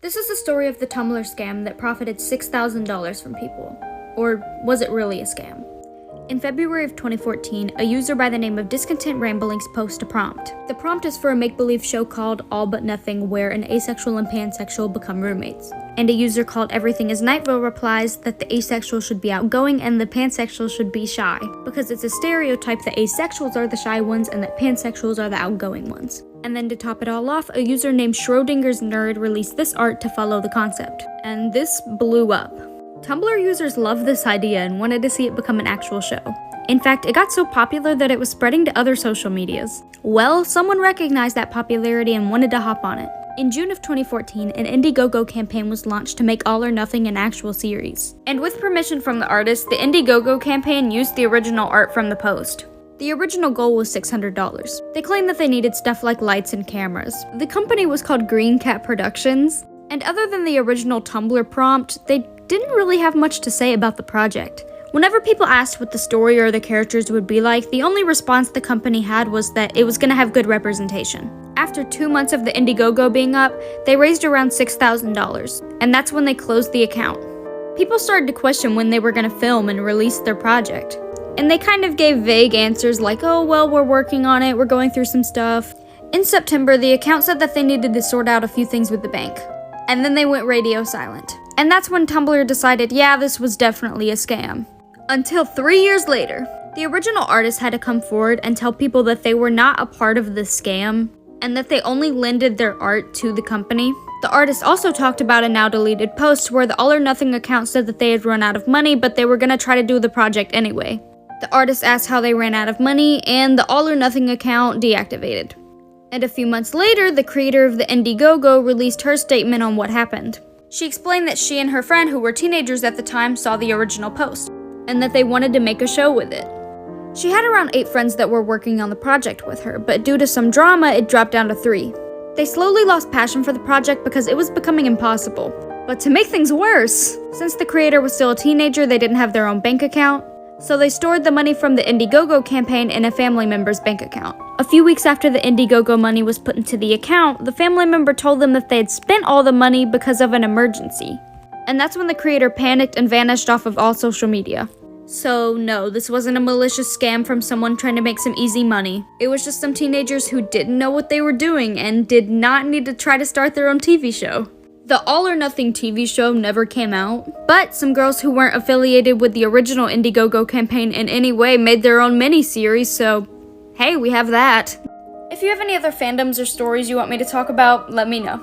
This is the story of the Tumblr scam that profited $6,000 from people. Or was it really a scam? In February of 2014, a user by the name of Discontent Ramblings posted a prompt. The prompt is for a make-believe show called All But Nothing, where an asexual and pansexual become roommates. And a user called Everything Is Nightville replies that the asexual should be outgoing and the pansexual should be shy, because it's a stereotype that asexuals are the shy ones and that pansexuals are the outgoing ones. And then to top it all off, a user named Schrodinger's Nerd released this art to follow the concept. And this blew up. Tumblr users loved this idea and wanted to see it become an actual show. In fact, it got so popular that it was spreading to other social medias. Well, someone recognized that popularity and wanted to hop on it. In June of 2014, an Indiegogo campaign was launched to make All or Nothing an actual series. And with permission from the artist, the Indiegogo campaign used the original art from the post. The original goal was $600. They claimed that they needed stuff like lights and cameras. The company was called Green Cat Productions, and other than the original Tumblr prompt, they didn't really have much to say about the project. Whenever people asked what the story or the characters would be like, the only response the company had was that it was going to have good representation. After 2 months of the Indiegogo being up, they raised around $6,000, and that's when they closed the account. People started to question when they were going to film and release their project. And they kind of gave vague answers like, oh, well, we're working on it, we're going through some stuff. In September, the account said that they needed to sort out a few things with the bank. And then they went radio silent. And that's when Tumblr decided, yeah, this was definitely a scam. Until 3 years later, the original artist had to come forward and tell people that they were not a part of the scam, and that they only lended their art to the company. The artist also talked about a now deleted post where the All or Nothing account said that they had run out of money, but they were going to try to do the project anyway. The artist asked how they ran out of money, and the All or Nothing account deactivated. And a few months later, the creator of the Indiegogo released her statement on what happened. She explained that she and her friend, who were teenagers at the time, saw the original post, and that they wanted to make a show with it. She had around 8 friends that were working on the project with her, but due to some drama, it dropped down to 3. They slowly lost passion for the project because it was becoming impossible. But to make things worse, since the creator was still a teenager, they didn't have their own bank account, so they stored the money from the Indiegogo campaign in a family member's bank account. A few weeks after the Indiegogo money was put into the account, the family member told them that they had spent all the money because of an emergency. And that's when the creator panicked and vanished off of all social media. So no, this wasn't a malicious scam from someone trying to make some easy money. It was just some teenagers who didn't know what they were doing and did not need to try to start their own TV show. The All or Nothing TV show never came out, but some girls who weren't affiliated with the original Indiegogo campaign in any way made their own mini-series, so hey, we have that. If you have any other fandoms or stories you want me to talk about, let me know.